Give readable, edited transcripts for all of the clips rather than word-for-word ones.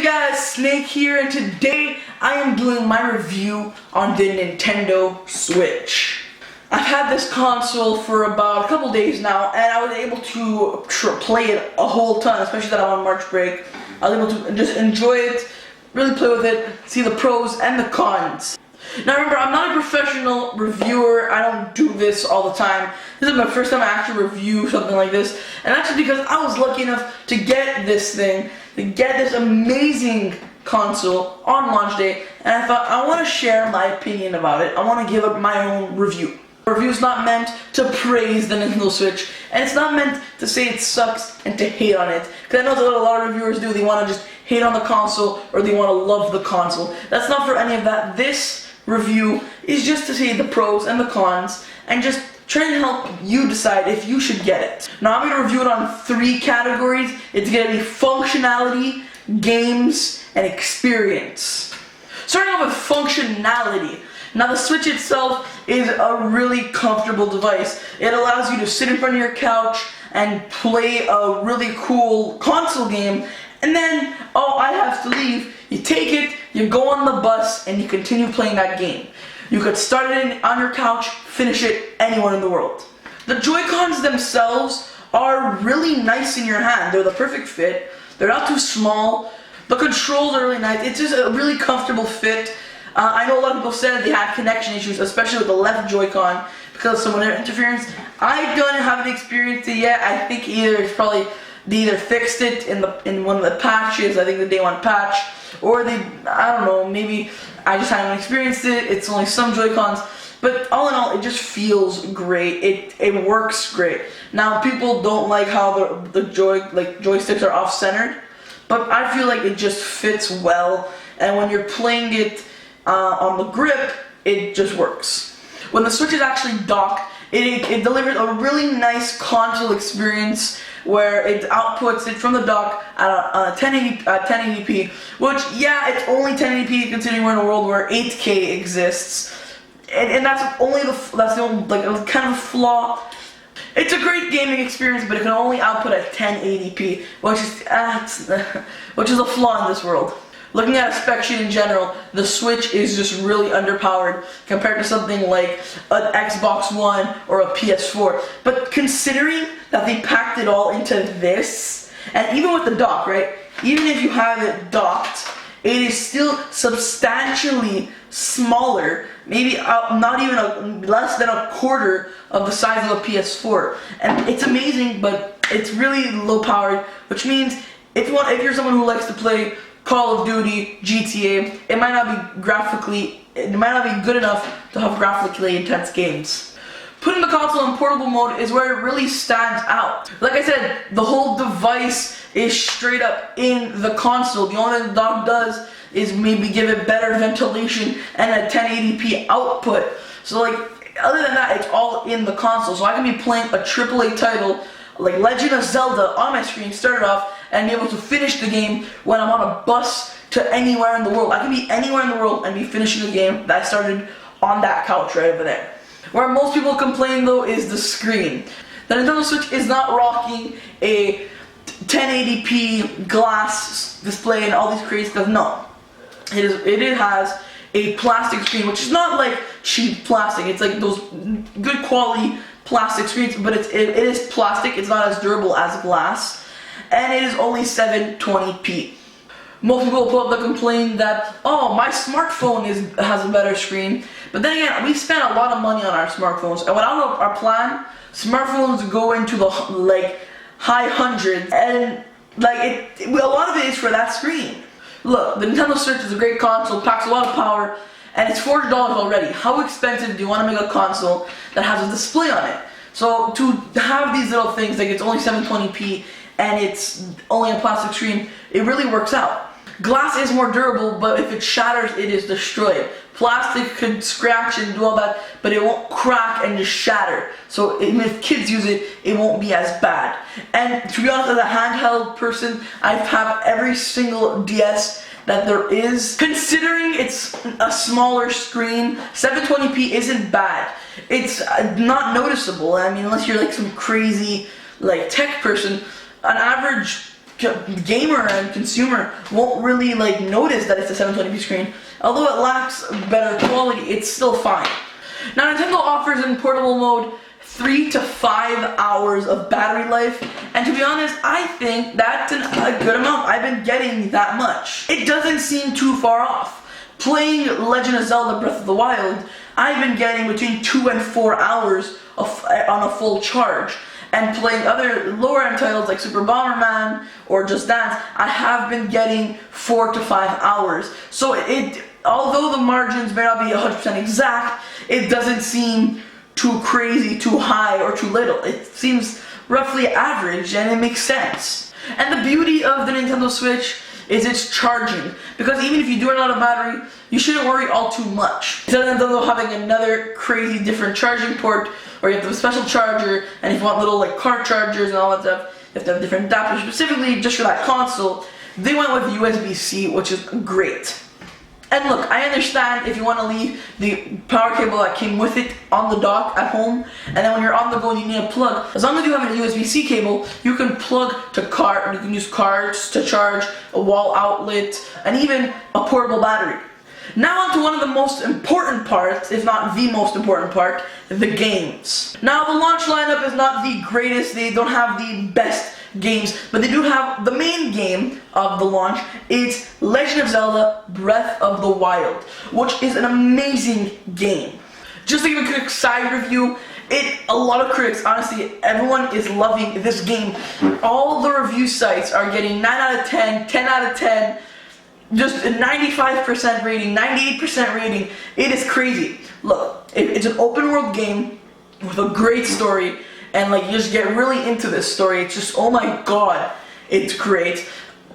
guys, Snake here, and today I am doing my review on the Nintendo Switch. I've had this console for about a couple days now, and I was able to play it a whole ton, especially that I'm on March break. I was able to just enjoy it, really play with it, see the pros and the cons. Now remember, I'm not a professional reviewer. I don't do this all the time. This is my first time I actually review something like this, and that's just because I was lucky enough to get this thing, to get this amazing console on launch day, and I thought I want to share my opinion about it. I want to give up my own review. The review is not meant to praise the Nintendo Switch, and it's not meant to say it sucks and to hate on it, because I know that's what a lot of reviewers do. They want to just hate on the console, or they want to love the console. That's not for any of that. This review is just to say the pros and the cons, and just try and help you decide if you should get it. Now I'm going to review it on 3 categories. It's going to be functionality, games, and experience. Starting off with functionality. Now the Switch itself is a really comfortable device. It allows you to sit in front of your couch and play a really cool console game, and then, oh, I have to leave. You take it, you go on the bus, and you continue playing that game. You could start it on your couch, finish it anywhere in the world. The Joy-Cons themselves are really nice in your hand. They're the perfect fit. They're not too small. The controls are really nice. It's just a really comfortable fit. I know a lot of people said they had connection issues, especially with the left Joy-Con, because of some of their interference. I haven't experienced it yet. I think they either fixed it in one of the patches, I think the day 1 patch, or I don't know, maybe I just haven't experienced it. It's only some Joy-Cons, but all in all, it just feels great. It works great. Now, people don't like how the joysticks are off-centered, but I feel like it just fits well, and when you're playing it on the grip, it just works. When the Switch is actually docked, it delivers a really nice console experience where it outputs it from the dock at 1080p, which, yeah, it's only 1080p considering we're in a world where 8K exists, and that's the only kind of flaw. It's a great gaming experience, but it can only output at 1080p, which is a flaw in this world. Looking at a spec sheet in general, the Switch is just really underpowered compared to something like an Xbox One or a PS4. But considering that they packed it all into this, and even with the dock, right? Even if you have it docked, it is still substantially smaller, maybe not even less than a quarter of the size of a PS4. And it's amazing, but it's really low powered, which means if you're someone who likes to play Call of Duty, GTA, it might not be good enough to have graphically intense games. Putting the console in portable mode is where it really stands out. Like I said, the whole device is straight up in the console. The only thing the dock does is maybe give it better ventilation and a 1080p output. So other than that, it's all in the console. So I can be playing a AAA title like Legend of Zelda on my screen, start it off, and be able to finish the game when I'm on a bus to anywhere in the world. I can be anywhere in the world and be finishing a game that I started on that couch right over there. Where most people complain though is the screen. The Nintendo Switch is not rocking a 1080p glass display and all these crazy stuff. No. It has a plastic screen, which is not like cheap plastic. It's like those good quality plastic screens, but it is plastic. It's not as durable as glass, and it is only 720p. Most people put up the complaint that, oh, my smartphone has a better screen, but then again, we spend a lot of money on our smartphones, and without our plan, smartphones go into the high hundreds, and a lot of it is for that screen. Look, the Nintendo Switch is a great console, packs a lot of power, and it's $40 already. How expensive do you want to make a console that has a display on it? So to have these little things, like it's only 720p and it's only a plastic screen, it really works out. Glass is more durable, but if it shatters, it is destroyed. Plastic could scratch and do all that, but it won't crack and just shatter. So even if kids use it, it won't be as bad. And to be honest, as a handheld person, I have every single DS that there is. Considering it's a smaller screen, 720p isn't bad. It's not noticeable. I mean, unless you're like some crazy tech person, an average gamer and consumer won't really like notice that it's a 720p screen. Although it lacks better quality, it's still fine. Now Nintendo offers in portable mode 3 to 5 hours of battery life, and to be honest, I think that's a good amount. I've been getting that much. It doesn't seem too far off. Playing Legend of Zelda Breath of the Wild, I've been getting between 2 and 4 hours on a full charge. And playing other lower end titles like Super Bomberman or Just Dance, I have been getting 4 to 5 hours. So although the margins may not be 100% exact, it doesn't seem too crazy, too high, or too little. It seems roughly average, and it makes sense. And the beauty of the Nintendo Switch is its charging, because even if you do run out of battery, you shouldn't worry all too much. Instead of having another crazy different charging port, or you have to have a special charger, and if you want little like car chargers and all that stuff, you have to have different adapters specifically just for that console. They went with USB-C, which is great. And look, I understand if you want to leave the power cable that came with it on the dock at home, and then when you're on the go and you need a plug, as long as you have a USB-C cable, you can plug to cart, or you can use cards to charge, a wall outlet, and even a portable battery. Now on to one of the most important parts, if not the most important part, the games. Now the launch lineup is not the greatest, they don't have the best games, but they do have the main game of the launch. It's Legend of Zelda Breath of the Wild, which is an amazing game. Just to give a quick side review, a lot of critics, honestly, everyone is loving this game. All the review sites are getting 9 out of 10, 10 out of 10, just a 95% rating, 98% rating. It is crazy. Look, it's an open world game with a great story, and like you just get really into this story. It's just, oh my god, it's great.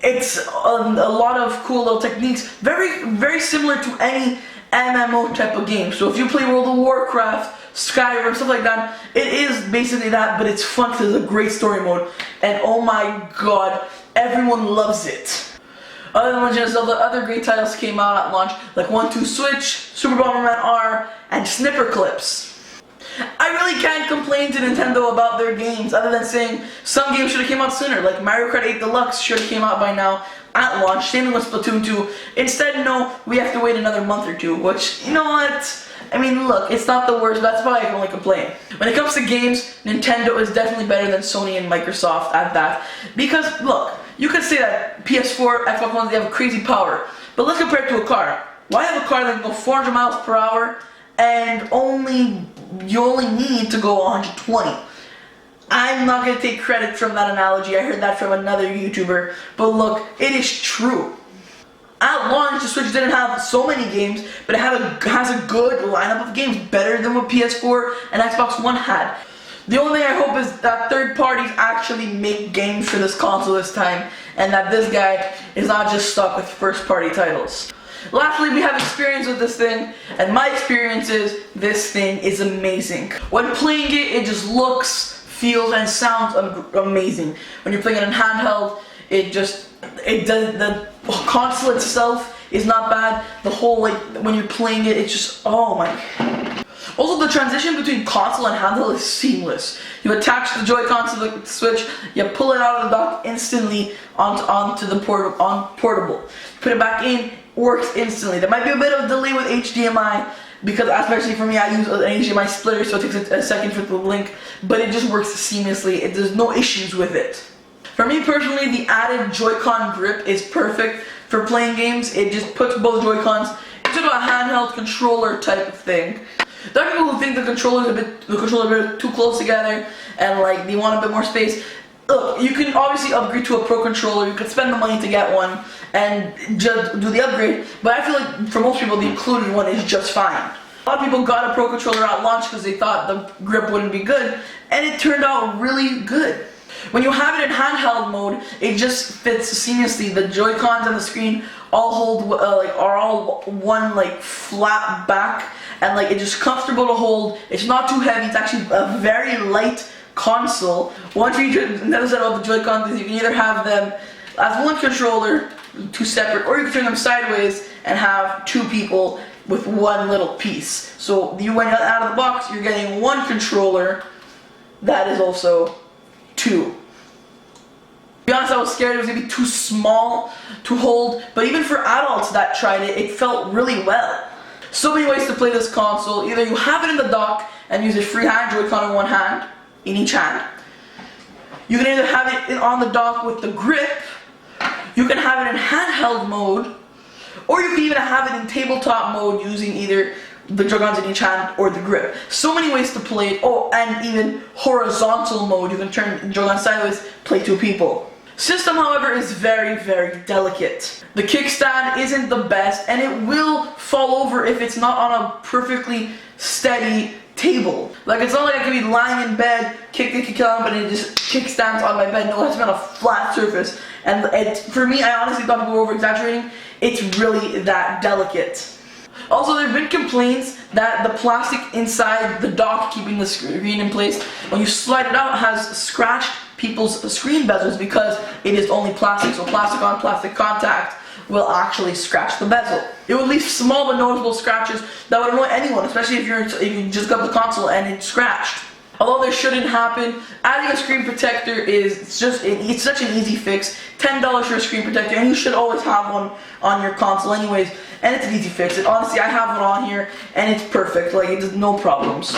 It's a lot of cool little techniques, very similar to any MMO type of game. So if you play World of Warcraft, Skyrim, stuff like that, it is basically that, but it's fun because it's a great story mode, and oh my god, everyone loves it. Other than Legend of Zelda, other great titles came out at launch, like 1-2 Switch, Super Bomberman R, and Snipper Clips. I really can't complain to Nintendo about their games, other than saying some games should have came out sooner, like Mario Kart 8 Deluxe should have came out by now at launch, same with Splatoon 2. Instead, no, we have to wait another month or two, which, you know what? I mean, look, it's not the worst, that's why I can only complain. When it comes to games, Nintendo is definitely better than Sony and Microsoft at that. Because, look, you could say that PS4, Xbox One, they have crazy power, but let's compare it to a car. Why have a car that can go 400 miles per hour and you only need to go 120? I'm not going to take credit from that analogy, I heard that from another YouTuber, but look, it is true. At launch, the Switch didn't have so many games, but it has a good lineup of games, better than what PS4 and Xbox One had. The only thing I hope is that third parties actually make games for this console this time, and that this guy is not just stuck with first party titles. Lastly, we have experience with this thing, and my experience is this thing is amazing. When playing it, it just looks, feels, and sounds amazing. When you're playing it in handheld, the console itself is not bad. The whole, like, when you're playing it, it's just, oh my. Also, the transition between console and handheld is seamless. You attach the Joy-Con to the Switch, you pull it out of the dock instantly onto the portable. Put it back in, works instantly. There might be a bit of delay with HDMI, because especially for me, I use an HDMI splitter, so it takes a second for the link, but it just works seamlessly. There's no issues with it. For me personally, the added Joy-Con grip is perfect for playing games. It just puts both Joy-Cons into a handheld controller type of thing. There are people who think the controller is a bit too close together, and like they want a bit more space. Look, you can obviously upgrade to a pro controller. You can spend the money to get one and just do the upgrade. But I feel like for most people, the included one is just fine. A lot of people got a pro controller at launch because they thought the grip wouldn't be good, and it turned out really good. When you have it in handheld mode, it just fits seamlessly. The Joy-Cons and the screen all hold are all one like flat back, and like it's just comfortable to hold. It's not too heavy. It's actually a very light console. One feature another set about the Joy-Cons is you can either have them as one controller, two separate, or you can turn them sideways and have two people with one little piece. So when you're out of the box, you're getting one controller that is also two. To be honest, I I was scared it was gonna be too small to hold, but even for adults that tried it, it felt really well. So many ways to play this console. Either you have it in the dock and use a freehand Joy-Con in one hand, in each hand. You can either have it on the dock with the grip, you can have it in handheld mode, or you can even have it in tabletop mode using either the Joy-Cons in each hand or the grip. So many ways to play it. Oh, and even horizontal mode. You can turn Joy-Con sideways, play two people. System, however, is very, very delicate. The kickstand isn't the best, and it will fall over if it's not on a perfectly steady table. Like, it's not like I can be lying in bed, kick, and it just kickstands on my bed. No, it has to be on a flat surface. And for me, I honestly thought people were over-exaggerating. It's really that delicate. Also, there have been complaints that the plastic inside the dock keeping the screen in place, when you slide it out, has scratched people's screen bezels because it is only plastic, so plastic on plastic contact will actually scratch the bezel. It would leave small but noticeable scratches that would annoy anyone, especially if you just got the console and it's scratched. Although this shouldn't happen, adding a screen protector it's such an easy fix. $10 for a screen protector, and you should always have one on your console anyways, and it's an easy fix. And honestly, I have one on here, and it's perfect, like it's no problems.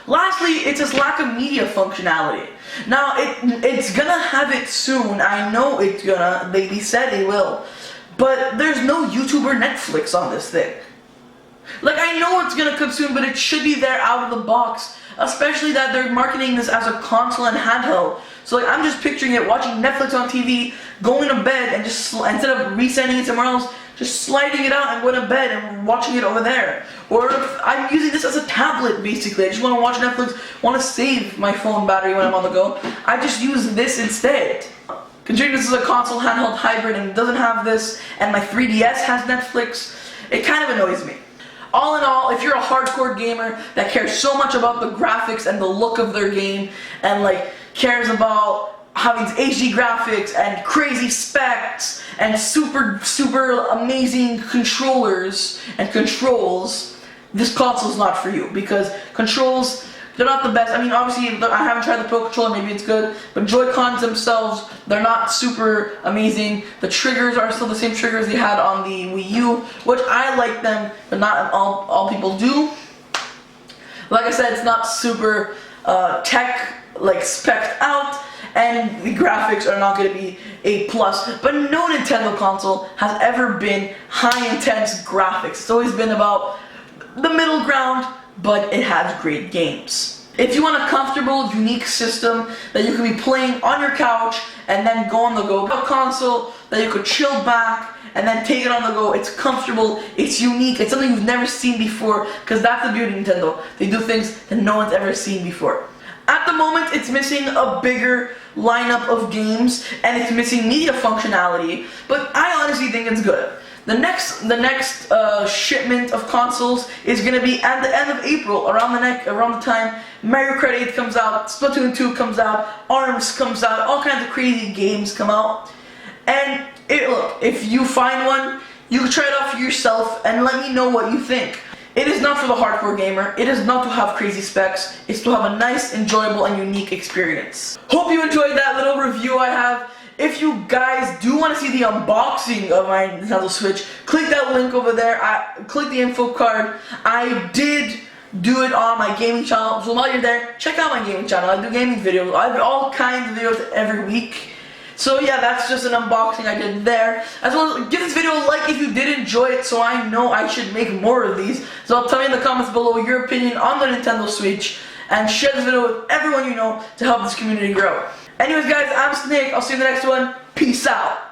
Lastly, it's its lack of media functionality. Now, it's gonna have it soon. I know it's gonna, they said it will, but there's no YouTube or Netflix on this thing. Like, I know it's gonna come soon, but it should be there out of the box. Especially that they're marketing this as a console and handheld. So like, I'm just picturing it watching Netflix on TV, going to bed, and just instead of resending it somewhere else, just sliding it out and going to bed and watching it over there. Or I'm using this as a tablet basically. I just want to watch Netflix, want to save my phone battery when I'm on the go. I just use this instead. Considering this is a console handheld hybrid and it doesn't have this, and my 3DS has Netflix, it kind of annoys me. All in all, if you're a hardcore gamer that cares so much about the graphics and the look of their game, and like cares about having HD graphics and crazy specs and super amazing controllers and controls, this console's not for you, because controls, they're not the best. I mean, obviously, I haven't tried the Pro Controller, maybe it's good, but Joy-Cons themselves, they're not super amazing. The triggers are still the same triggers they had on the Wii U, which I like them, but not all people do. Like I said, it's not super spec'd out, and the graphics are not going to be A+, but no Nintendo console has ever been high-intense graphics. It's always been about the middle ground, but it has great games. If you want a comfortable, unique system that you can be playing on your couch and then go on the go, a console that you could chill back and then take it on the go, it's comfortable, it's unique, it's something you've never seen before, because that's the beauty of Nintendo. They do things that no one's ever seen before. At the moment, it's missing a bigger lineup of games and it's missing media functionality, but I honestly think it's good. The next shipment of consoles is going to be at the end of April, around the time Mario Kart 8 comes out, Splatoon 2 comes out, ARMS comes out, all kinds of crazy games come out. And look, if you find one, you can try it out for yourself and let me know what you think. It is not for the hardcore gamer, it is not to have crazy specs, it's to have a nice, enjoyable, and unique experience. Hope you enjoyed that little review I have. If you guys do want to see the unboxing of my Nintendo Switch, click that link over there. Click the info card. I did do it on my gaming channel, so while you're there, check out my gaming channel. I do gaming videos. I have all kinds of videos every week. So yeah, that's just an unboxing I did there. As well as give this video a like if you did enjoy it, so I know I should make more of these. So tell me in the comments below your opinion on the Nintendo Switch, and share this video with everyone you know to help this community grow. Anyways guys, I'm Snake, I'll see you in the next one. Peace out.